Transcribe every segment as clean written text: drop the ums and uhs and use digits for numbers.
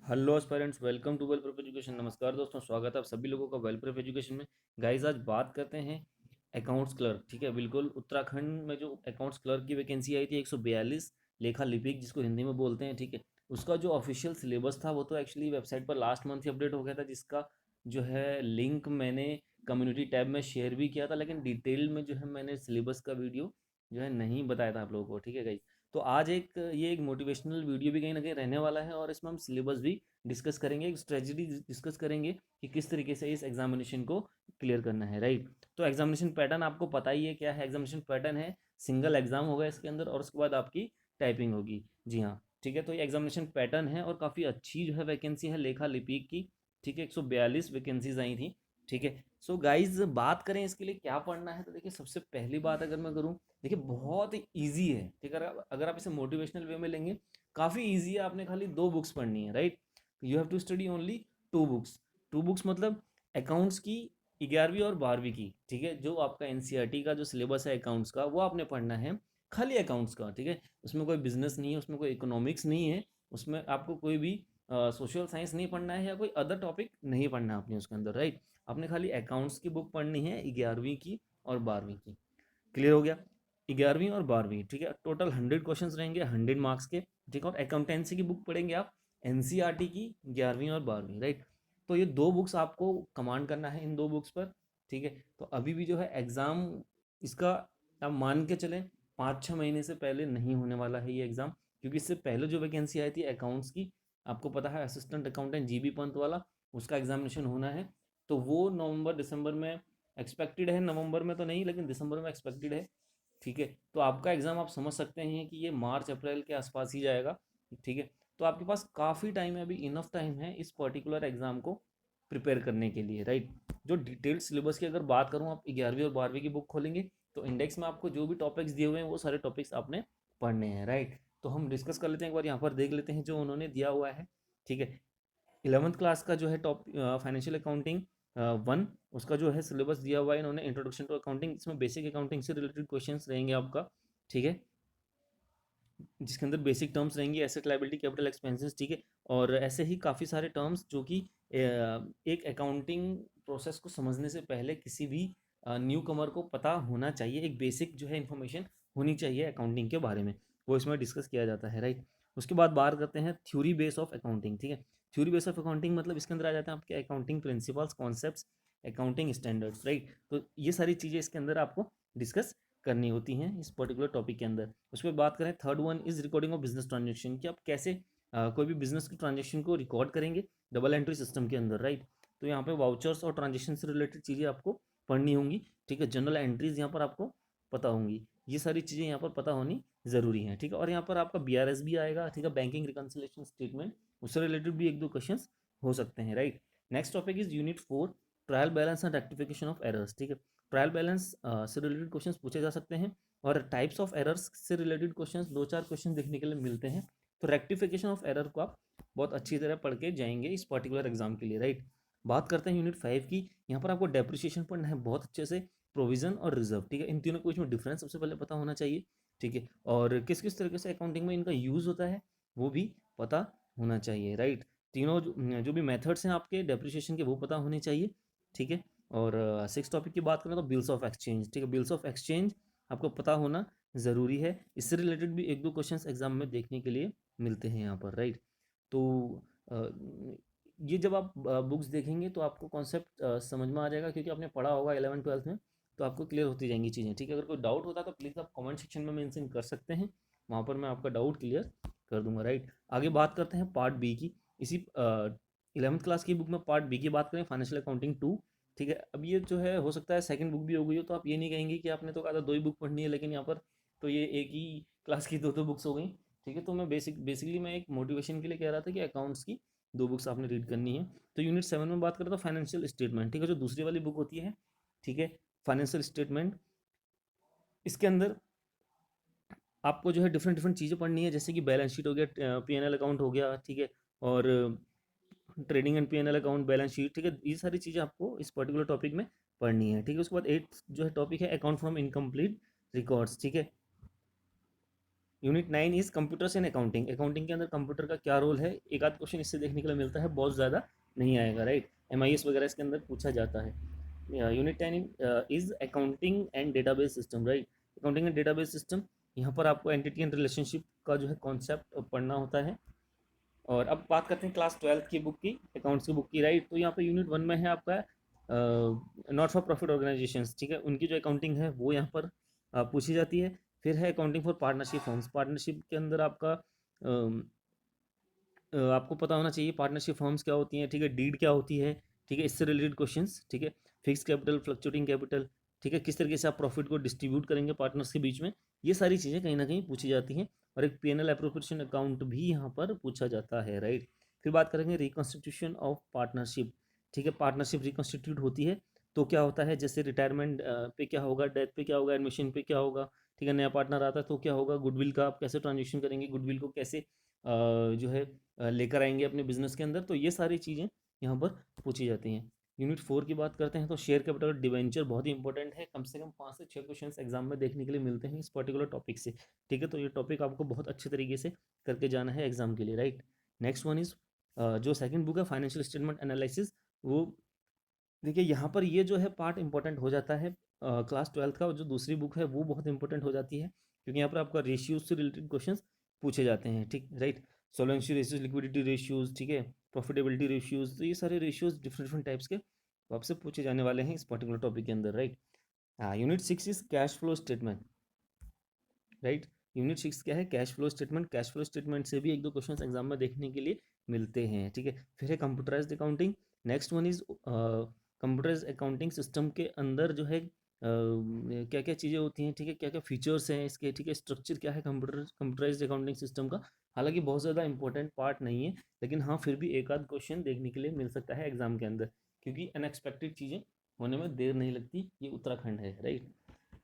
Hello aspirants, welcome to Well Proof Education. नमस्कार दोस्तों, स्वागत है आप सभी लोगों का वेल प्रूफ एजुकेशन में। गाइस, आज बात करते हैं अकाउंट्स क्लर्क। ठीक है, बिल्कुल उत्तराखंड में जो अकाउंट्स क्लर्क की वैकेंसी आई थी 142 लेखा लिपिक जिसको हिंदी में बोलते हैं। ठीक है, उसका जो ऑफिशियल सिलेबस था वो तो एक्चुअली वेबसाइट पर लास्ट मंथ ही अपडेट हो गया था, जिसका जो है लिंक मैंने कम्युनिटी टैब में शेयर भी किया था, लेकिन डिटेल में जो है मैंने सिलेबस का वीडियो जो है नहीं बताया था आप लोगों को। ठीक है गाइस, तो आज ये एक मोटिवेशनल वीडियो भी कहीं ना कहीं रहने वाला है, और इसमें हम सिलेबस भी डिस्कस करेंगे, एक स्ट्रेटजी डिस्कस करेंगे कि किस तरीके से इस एग्जामिनेशन को क्लियर करना है। राइट, तो एग्जामिनेशन पैटर्न आपको पता ही है क्या है। एग्जामिनेशन पैटर्न है, सिंगल एग्जाम होगा इसके अंदर और उसके बाद आपकी टाइपिंग होगी। जी हाँ, ठीक है, तो ये एग्जामिनेशन पैटर्न है और काफ़ी अच्छी जो है वैकेंसी है लेखा लिपिक की। ठीक है, 142 वैकेंसीज आई थी। ठीक है, सो गाइज बात करें इसके लिए क्या पढ़ना है, तो देखिए सबसे पहली बात अगर मैं करूँ, देखिए बहुत ईजी है। ठीक है, अगर आप इसे मोटिवेशनल वे में लेंगे, काफ़ी ईजी है। आपने खाली दो बुक्स पढ़नी है। Right, you have to study only two books. Two books मतलब अकाउंट्स की 11वीं और 12वीं की। ठीक है, जो आपका एनसीईआरटी का जो सिलेबस है अकाउंट्स का, वो आपने पढ़ना है, खाली अकाउंट्स का। ठीक है, उसमें कोई बिजनेस नहीं है, उसमें कोई इकोनॉमिक्स नहीं है, उसमें आपको कोई भी सोशल साइंस नहीं पढ़ना है या कोई अदर टॉपिक नहीं पढ़ना है आपने उसके अंदर। राइट, आपने खाली अकाउंट्स की बुक पढ़नी है 11वीं की और 12वीं की। क्लियर हो गया? 11वीं और 12वीं, ठीक है, टोटल 100 क्वेश्चन रहेंगे, 100 मार्क्स के। ठीक है, और अकाउंटेंसी की बुक पढ़ेंगे आप एनसीईआरटी की 11वीं और 12वीं। राइट, तो ये दो बुक्स आपको कमांड करना है, इन दो बुक्स पर। ठीक है, तो अभी भी जो है एग्ज़ाम इसका आप मान के चलें 5-6 महीने से पहले नहीं होने वाला है ये एग्ज़ाम, क्योंकि इससे पहले जो वैकेंसी आई थी अकाउंट्स की, आपको पता है असिस्टेंट अकाउंटेंट जीबी पंत वाला, उसका एग्जामिनेशन होना है। तो वो नवंबर दिसंबर में एक्सपेक्टेड है, नवंबर में तो नहीं लेकिन दिसंबर में एक्सपेक्टेड है। ठीक है, तो आपका एग्ज़ाम आप समझ सकते हैं कि ये मार्च अप्रैल के आसपास ही जाएगा। ठीक है, तो आपके पास काफ़ी टाइम है, अभी इनफ टाइम है इस पर्टिकुलर एग्ज़ाम को प्रिपेयर करने के लिए। राइट, जो डिटेल्ड सिलेबस की अगर बात करूँ, आप 11वीं और 12वीं की बुक खोलेंगे तो इंडेक्स में आपको जो भी टॉपिक्स दिए हुए हैं वो सारे टॉपिक्स आपने पढ़ने हैं। राइट, तो हम डिस्कस कर लेते हैं, एक बार यहाँ पर देख लेते हैं जो उन्होंने दिया हुआ है। ठीक है, 11th क्लास का जो है टॉप फाइनेंशियल अकाउंटिंग 1, उसका जो है सिलेबस दिया हुआ है इन्होंने, इंट्रोडक्शन टू अकाउंटिंग। इसमें बेसिक अकाउंटिंग से रिलेटेड क्वेश्चंस रहेंगे आपका। ठीक है, जिसके अंदर बेसिक टर्म्स रहेंगी, एसेट लायबिलिटी कैपिटल एक्सपेंसेस। ठीक है, और ऐसे ही काफ़ी सारे टर्म्स जो कि एक अकाउंटिंग प्रोसेस को समझने से पहले किसी भी न्यू कमर को पता होना चाहिए, एक बेसिक जो है इन्फॉर्मेशन होनी चाहिए अकाउंटिंग के बारे में, वो इसमें डिस्कस किया जाता है। राइट, उसके बाद बात करते हैं थ्योरी बेस ऑफ अकाउंटिंग। ठीक है, थ्योरी बेस ऑफ अकाउंटिंग मतलब इसके अंदर आ जाते हैं आपके accounting principles, concepts, accounting standards. Right, तो ये सारी चीज़ें इसके अंदर आपको डिस्कस करनी होती हैं इस पर्टिकुलर टॉपिक के अंदर। उस पर बात करें, third one is recording of business transaction, कि आप कैसे कोई भी बिजनेस की ट्रांजेक्शन को रिकॉर्ड करेंगे डबल एंट्री सिस्टम के अंदर। राइट, तो यहाँ पे वाउचर्स और ट्रांजेक्शन से रिलेटेड चीज़ें आपको पढ़नी होंगी। ठीक है, जनरल एंट्रीज यहाँ पर आपको पता होंगी, ये सारी चीज़ें यहाँ पर पता होनी ज़रूरी है। ठीक है, और यहाँ पर आपका बीआरएस भी आएगा। ठीक है, बैंकिंग रिकन्सिलेशन स्टेटमेंट, उससे रिलेटेड भी एक दो क्वेश्चन हो सकते हैं। Right, next topic is unit 4, trial balance and rectification of errors. ठीक है, ट्रायल बैलेंस से रिलेटेड क्वेश्चन पूछे जा सकते हैं, और टाइप्स ऑफ एरर्स से रिलेटेड क्वेश्चंस 2-4 क्वेश्चन देखने के लिए मिलते हैं। तो रेक्टिफिकेशन ऑफ एरर को आप बहुत अच्छी तरह पढ़ के जाएंगे इस पर्टिकुलर एग्जाम के लिए। राइट, बात करते हैं यूनिट 5 की। यहाँ पर आपको डेप्रिसिएशन पढ़ना है बहुत अच्छे से, प्रोविजन और रिजर्व। ठीक है, इन तीनों को इसमें डिफरेंस सबसे पहले पता होना चाहिए। ठीक है, और किस किस तरीके से अकाउंटिंग में इनका यूज़ होता है वो भी पता होना चाहिए। राइट, तीनों जो भी मेथड्स हैं आपके डेप्रिसिएशन के वो पता होने चाहिए। ठीक है, और 6 टॉपिक की बात करें तो बिल्स ऑफ एक्सचेंज। ठीक है, बिल्स ऑफ एक्सचेंज आपको पता होना ज़रूरी है, इससे रिलेटेड भी एक दो क्वेश्चंस एग्जाम में देखने के लिए मिलते हैं यहाँ पर। राइट, तो अ, ये जब आप बुक्स देखेंगे तो आपको कॉन्सेप्ट समझ में आ जाएगा, क्योंकि आपने पढ़ा होगा 11th 12th में, तो आपको क्लियर होती जाएंगी चीज़ें। ठीक है, अगर कोई डाउट होता है तो प्लीज़ आप कमेंट सेक्शन में मेंशन कर सकते हैं, वहाँ पर मैं आपका डाउट क्लियर कर दूंगा। राइट, आगे बात करते हैं पार्ट बी की। इसी 11th क्लास की बुक में पार्ट बी की बात करें, फाइनेंशियल अकाउंटिंग 2। ठीक है, अब ये जो है हो सकता है सेकंड बुक भी हो गई हो, तो आप ये नहीं कहेंगे कि आपने तो कहा था दो ही बुक पढ़नी है, लेकिन यहाँ पर तो ये एक ही क्लास की दो दो बुक्स हो गई। ठीक है, तो मैं बेसिकली मैं एक मोटिवेशन के लिए कह रहा था कि अकाउंट्स की दो बुक्स आपने रीड करनी है। तो यूनिट 7 में बात करें तो फाइनेंशियल स्टेटमेंट। ठीक है, जो दूसरी वाली बुक होती है, ठीक है, फाइनेंशियल स्टेटमेंट, इसके अंदर आपको जो है डिफरेंट डिफरेंट चीज़ें पढ़नी है, जैसे कि बैलेंस शीट हो गया, पीएनएल अकाउंट हो गया। ठीक है, और trading and PNL account, balance sheet. ठीक है, ये सारी चीज़ें आपको इस पर्टिकुलर टॉपिक में पढ़नी है। ठीक है, उसके बाद 8 जो है टॉपिक है अकाउंट फ्रॉम इनकम्प्लीट रिकॉर्ड्स। ठीक है, unit 9 is computers in accounting. Accounting के अंदर कंप्यूटर का क्या रोल है, एक आध क्वेश्चन इससे देखने के लिए मिलता है, बहुत ज़्यादा नहीं आएगा, राइट। MIS वगैरह इसके अंदर पूछा जाता है। Unit 10 is accounting and database system, right. Accounting and database system, यहाँ पर आपको एंटिटी एंड रिलेशनशिप का जो है कॉन्सेप्ट पढ़ना होता है। और अब बात करते हैं क्लास 12 की बुक की, अकाउंट्स की बुक की, राइट। तो यहाँ पे यूनिट 1 में है आपका नॉट फॉर प्रॉफिट ऑर्गेनाइजेशंस, ठीक है, उनकी जो अकाउंटिंग है वो यहाँ पर पूछी जाती है। फिर है accounting for partnership forms. Partnership के अंदर आपका आपको पता होना चाहिए पार्टनरशिप फॉर्म्स क्या होती हैं, ठीक है, डीड क्या होती है, ठीक है, इससे रिलेटेड क्वेश्चंस, ठीक है। फिक्स कैपिटल, फ्लक्चुएटिंग कैपिटल, ठीक है, किस तरीके से आप प्रॉफिट को डिस्ट्रीब्यूट करेंगे पार्टनर्स के बीच में, ये सारी चीज़ें कहीं ना कहीं पूछी जाती हैं। और एक P&L एप्रोप्रिएशन अकाउंट भी यहाँ पर पूछा जाता है, राइट। फिर बात करेंगे रिकॉन्स्टिट्यूशन ऑफ पार्टनरशिप, ठीक है। पार्टनरशिप रिकॉन्स्टिट्यूट होती है तो क्या होता है, जैसे रिटायरमेंट पे क्या होगा, डेथ पे क्या होगा, एडमिशन पे क्या होगा, ठीक है, नया पार्टनर आता है तो क्या होगा, गुडविल का आप कैसे ट्रांजेक्शन करेंगे, गुडविल को कैसे जो है लेकर आएंगे अपने बिजनेस के अंदर, तो ये सारी चीज़ें यहाँ पर पूछी जाती हैं। यूनिट 4 की बात करते हैं तो शेयर कैपिटल डिवेंचर बहुत ही इंपॉर्टेंट है, कम से कम 5 से 6 क्वेश्चन एग्जाम में देखने के लिए मिलते हैं इस पर्टिकुलर टॉपिक से, ठीक है। तो ये टॉपिक आपको बहुत अच्छे तरीके से करके जाना है एग्जाम के लिए, राइट। नेक्स्ट वन इज जो सेकंड बुक है फाइनेंशियल स्टेटमेंट एनालिसिस, वो देखिए यहाँ पर ये जो है पार्ट इंपॉर्टेंट हो जाता है क्लास 12 का। जो दूसरी बुक है वो बहुत इंपॉर्टेंट हो जाती है, क्योंकि यहाँ पर आपका रेशियोज से रिलेटेड क्वेश्चंस पूछे जाते हैं, ठीक, राइट। सोलेंसी रेशियोज, लिक्विडिटी रेशियोज, ठीक है, प्रॉफिटेबिलिटी रेशियोज, तो ये सारे रेशियोज डिफरेंट डिफरेंट टाइप्स के आपसे पूछे जाने वाले हैं इस पर्टिकुलर टॉपिक के अंदर, right. Unit 6 is cash flow statement, right. Unit 6 क्या है, cash flow statement. Cash flow statement से भी एक दो क्वेश्चंस एग्जाम में देखने के लिए मिलते हैं, ठीक है। फिर है computerised accounting. Next one is computerised accounting system के अंदर जो है क्या क्या चीज़ें होती हैं, ठीक है, क्या क्या फीचर्स हैं इसके, ठीक है, स्ट्रक्चर क्या है कंप्यूटराइज्ड अकाउंटिंग सिस्टम का। हालांकि बहुत ज़्यादा इंपॉर्टेंट पार्ट नहीं है, लेकिन हाँ फिर भी एक आध क्वेश्चन देखने के लिए मिल सकता है एग्जाम के अंदर, क्योंकि अनएक्सपेक्टेड चीज़ें होने में देर नहीं लगती, ये उत्तराखंड है, right.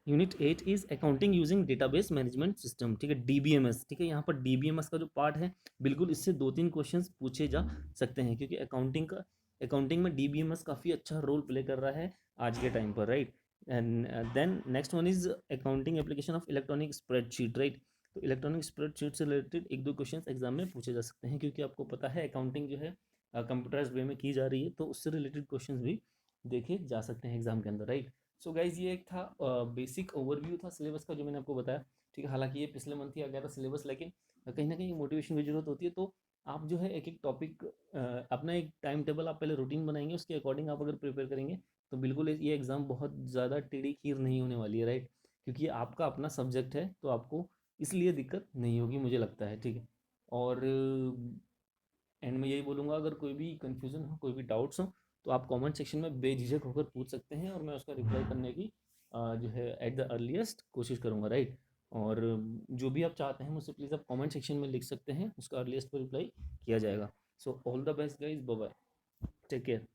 Unit 8 is accounting using database management system, ठीक है, DBMS, ठीक है। यहाँ पर DBMS का जो पार्ट है, बिल्कुल इससे 2-3 क्वेश्चंस पूछे जा सकते हैं, क्योंकि अकाउंटिंग में DBMS काफ़ी अच्छा रोल प्ले कर रहा है आज के टाइम पर, right. And then next one is accounting application of electronic spreadsheet, right. तो इलेक्ट्रॉनिक स्प्रेडशीट से रिलेटेड एक दो क्वेश्चंस एग्जाम में पूछे जा सकते हैं, क्योंकि आपको पता है अकाउंटिंग जो है कंप्यूटराइज्ड वे में की जा रही है, तो उससे रिलेटेड क्वेश्चंस भी देखे जा सकते हैं एग्जाम के अंदर, राइट। सो गाइज ये एक था बेसिक ओवरव्यू था सिलेबस का जो मैंने आपको बताया, ठीक है। हालांकि ये पिछले मंथ ही आ गया था सिलेबस, लेकिन कहीं ना कहीं मोटिवेशन की जरूरत होती है, तो आप जो है एक एक टॉपिक अपना एक टाइम टेबल आप पहले रूटीन बनाएंगे, उसके अकॉर्डिंग आप अगर प्रिपेयर करेंगे तो बिल्कुल ये एग्ज़ाम बहुत ज़्यादा टेढ़ी खीर नहीं होने वाली है, राइट। क्योंकि ये आपका अपना सब्जेक्ट है, तो आपको इसलिए दिक्कत नहीं होगी मुझे लगता है, ठीक है। और एंड में यही बोलूँगा, अगर कोई भी कन्फ्यूज़न हो, कोई भी डाउट्स हो, तो आप कमेंट सेक्शन में बेझिझक होकर पूछ सकते हैं, और मैं उसका रिप्लाई करने की जो है एट द अर्लीस्ट कोशिश करूँगा, राइट। और जो भी आप चाहते हैं मुझसे प्लीज़ आप कमेंट सेक्शन में लिख सकते हैं, उसका अर्लीस्ट पर रिप्लाई किया जाएगा। So all the best guys, bye bye, take care.